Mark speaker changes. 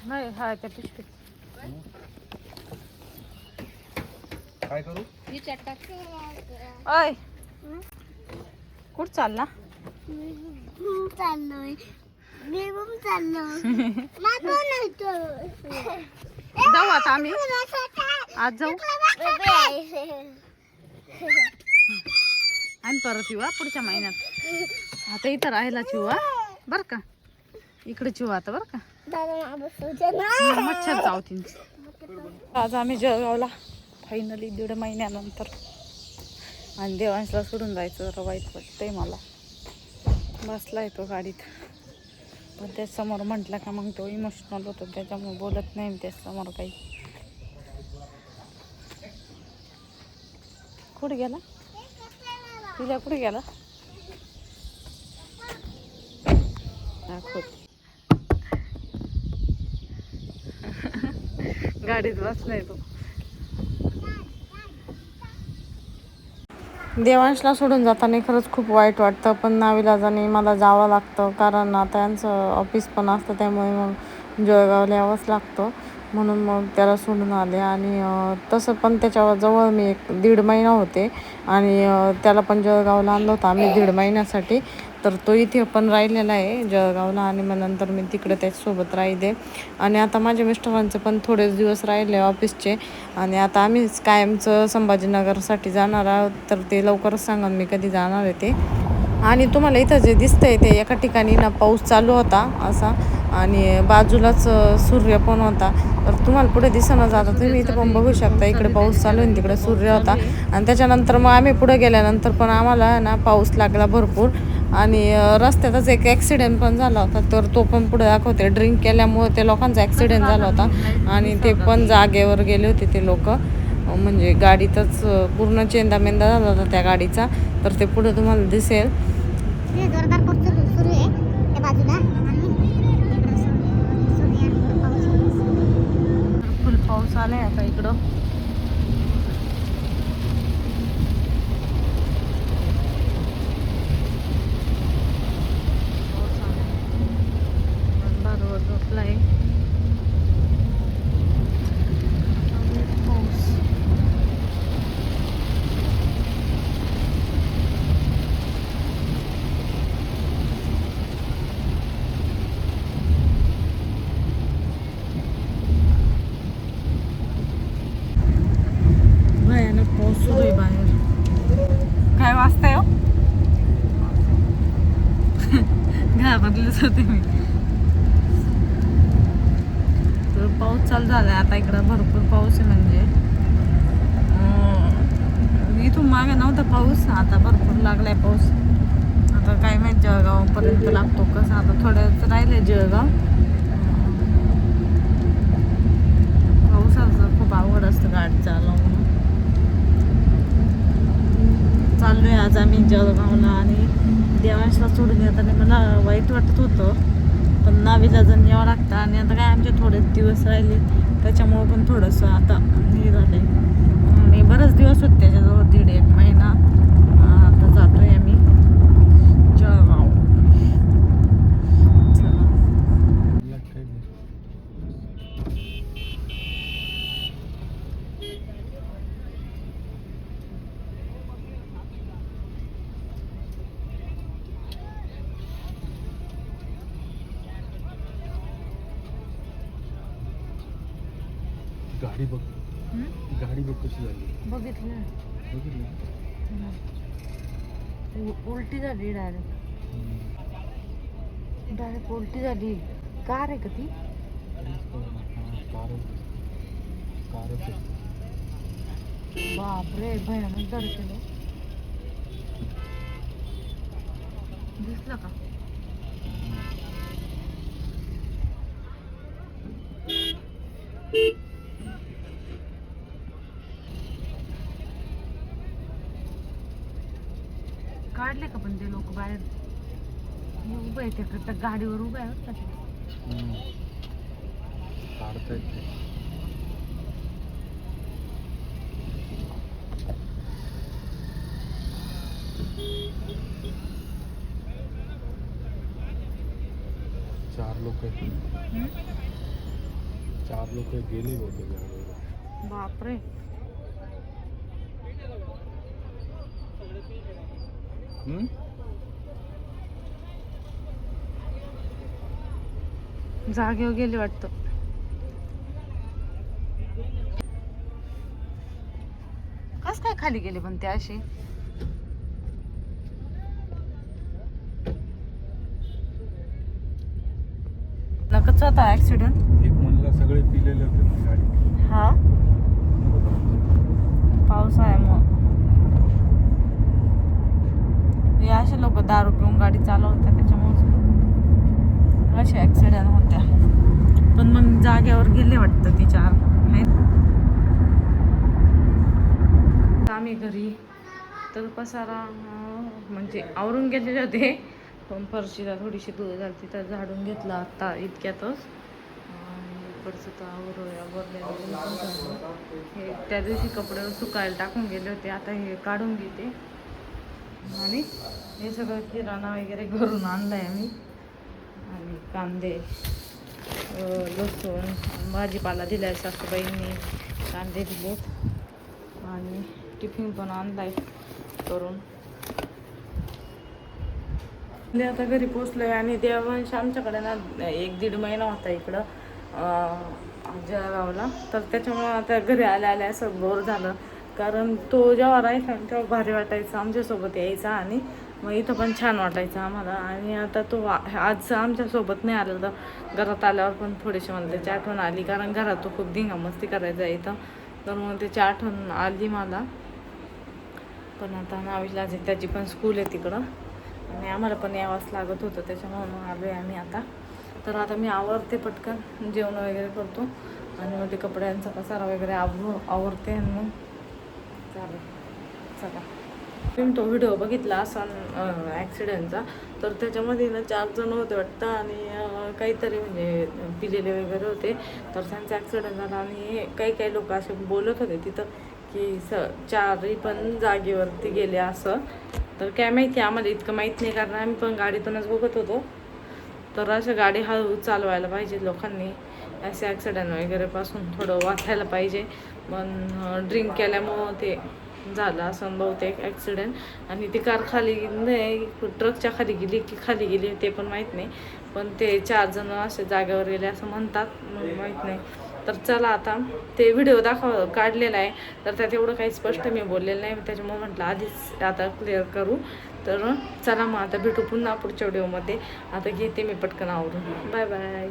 Speaker 1: नाही हा त्या पिशवीत.
Speaker 2: काय करू?
Speaker 1: अय कुठं चालला?
Speaker 3: चाललोय मी पण चाललोय
Speaker 1: जाऊ आता आम्ही आज जाऊ आणि परत येऊ पुढच्या महिन्यात. आता इथं राहायलाच येऊ बर का. इकडेच येऊ आता बर का. मच्छर चावतील. आज आम्ही जळगावला फायनली 1.5 महिन्यानंतर. आणि देवांशला सोडून जायचं जरा वाईट वाटतंय मला. बसला तो गाडीत पण त्याचसमोर म्हटलं का मग तो इमोशनल होतो त्याच्यामुळे बोलत नाही त्याचसमोर काही. कुठे गेला तिला? कुठे गेला दाखव. गाडीत बसलाय तो. देवांशला सोडून जाताना खरंच खूप वाईट वाटतं पण नाविलाजाने मला जावं लागतं कारण आता यांचं ऑफिस पण असतं त्यामुळे मग जळगावला यावंच लागतं. म्हणून मग त्याला सोडून आले. आणि तसं पण त्याच्याजवळ मी 1.5 महिना होते आणि त्याला पण जळगावला आणलं होतं आम्ही 1.5 महिन्यासाठी. तर तो इथे पण राहिलेला आहे जळगावला आणि मग नंतर मी तिकडे त्याच्यासोबत राहिले. आणि आता माझ्या मिस्टरांचे पण थोडेच दिवस राहिले ऑफिसचे आणि आता आम्हीच कायमचं संभाजीनगरसाठी जाणार आहोत. तर ते लवकरच सांगा मी कधी जाणार आहे ते. आणि तुम्हाला इथं जे दिसतंय ते एका ठिकाणी ना पाऊस चालू होता असा आणि बाजूलाच सूर्य पण होता. तर तुम्हाला पुढे दिसणं जातं तुम्ही इथे पण बघू शकता. इकडे पाऊस चालू आहे तिकडे सूर्य होता. आणि त्याच्यानंतर मग आम्ही पुढे गेल्यानंतर पण आम्हाला ना पाऊस लागला भरपूर. आणि रस्त्यातच एक ॲक्सिडेंट पण झाला होता तर तो पण पुढे दाखवते. ड्रिंक केल्यामुळे ते लोकांचा ॲक्सिडेंट झाला होता आणि ते पण जागेवर गेले होते ते लोक. म्हणजे गाडीतच पूर्ण चेंदामेंदा झाला होता त्या गाडीचा. तर ते पुढे तुम्हाला दिसेल. फुल पाऊस आलाय आता इकडं. बरोबर झोपलाय पाऊस. भयानक पाऊस सुरू आहे बाहेर. काय वाजताय हो? घाबरलीच होते मी. तर पाऊस चालू झालाय आता इकडं भरपूर पाऊस आहे. म्हणजे इथून मागे नव्हता पाऊस आता भरपूर लागलाय पाऊस. आता काय माहित जळगावपर्यंत लागतो कसं. आता थोड्याच राहिले जळगाव. पावसाचं खूप आवड असतं गाडी चालवणं. चाललोय आज आम्ही जळगावला आणि देवांशला सोडून येताना मला वाईट वाटत होतं पण नाविलाजाने यावं लागतं. आणि आता काय आमचे थोडेच दिवस राहिले त्याच्यामुळं पण थोडंसं आता हे झालं आहे. आणि बरेच दिवस होते त्याच्याजवळ 1.5 महिना. आता जातोय आम्ही जळगाव.
Speaker 2: गाडी बघ. गाडी बघ कशी झाली.
Speaker 1: बघितलं उलटी झाली डायरेक्ट उलटी झाली. कार आहे का ती? बापरे भयानक धडकेलं. दिसलं का? काढले का पण ते लोक बाहेर? उभं आहे त्या गाडीवर उभं आहे का ते?
Speaker 2: काढतायत ते. चार लोक आहेत. 4 लोक गेले होते गाडीवर.
Speaker 1: बापरे. जागेवर गेली वाटतं. कस काय खाली गेले पण ते असे? नकच होता ऍक्सिडेंट.
Speaker 2: एक म्हणला सगळे पिलेले होते ना गाडी.
Speaker 1: हा पावसाळ्यामुळं हे असे लोक दारू पिऊन गाडी चालवतात त्याच्यामुळे असे ऍक्सिडेंट होत्या. पण मग जाग्यावर गेले वाटतं ती 4. आम्ही घरी तर पसारा म्हणजे आवरून गेलेले होते पण फरशीला थोडीशी धूळ झाली तर झाडून घेतला आता इतक्यातच. इकडचं तर आवरलेलं हे त्या दिवशी कपडे सुकायला टाकून गेले होते. आता हे काढून घेते आणि हे सगळं किराणा वगैरे घरून आणलाय आम्ही. आणि कांदे लसूण भाजीपाला दिलाय सासूबाईंनी. कांदे दिलेत आणि टिफिन पण आणलाय करून. आता घरी पोचलोय आणि देवांश आमच्याकडे ना 1-1.5 महिना होता इकडं जळगावला. तर त्याच्यामुळे आता घरी आल्या असं बोर झालं. कारण तो जेव्हा राहायचा तेव्हा भारी वाटायचं, आमच्यासोबत यायचा आणि मग इथं पण छान वाटायचं आम्हाला. आणि आता तो आज आमच्यासोबत नाही आला तर घरात आल्यावर पण थोडीशी मला त्याची आठवण आली. कारण घरात तो खूप धिंगामस्ती करायचा इथं. तर मग त्याची आठवण आली मला. पण आता नाविलाज आहे, त्याची पण स्कूल आहे तिकडं आणि आम्हाला पण यावंच लागत होतं त्याच्यामुळे मग आलो आहे आम्ही आता. तर आता मी आवरते पटकन, जेवण वगैरे करतो आणि मग ते कपड्यांचा पसारा वगैरे आवरते आणि मग चालेल. चला तुम्ही तो व्हिडिओ बघितला असा ॲक्सिडेंटचा. तर त्याच्यामध्ये ना 4 जण होते वाटतं आणि काहीतरी म्हणजे पिलेले वगैरे होते. तर त्यांचा ॲक्सिडेंट झाला आणि काही लोक असे बोलत होते तिथं की 4ही पण जागेवरती गेले असं. तर काय माहिती, आम्हाला इतकं माहीत नाही कारण आम्ही पण गाडीतूनच बघत होतो. तर अशा गाडी हळू चालवायला पाहिजे लोकांनी. असे ॲक्सिडेंट वगैरेपासून थोडं वाचायला पाहिजे. पण ड्रिंक केल्यामुळं ते झालं असं बहुतेक ॲक्सिडेंट. आणि ती कार खाली नाही ट्रकच्या खाली गेली ते पण माहीत नाही. पण ते 4 जण असे जागेवर गेले असं म्हणतात, माहीत नाही. तर चला आता ते व्हिडिओ काढलेला आहे तर त्यात एवढं काही स्पष्ट मी बोललेलं नाही. त्याच्यामुळे म्हटलं आधीच आता क्लिअर करू. तर चला मग आता भेटू पुन्हा पुढच्या व्हिडिओमध्ये. आता घेते मी पटकन आवरून. Bye bye.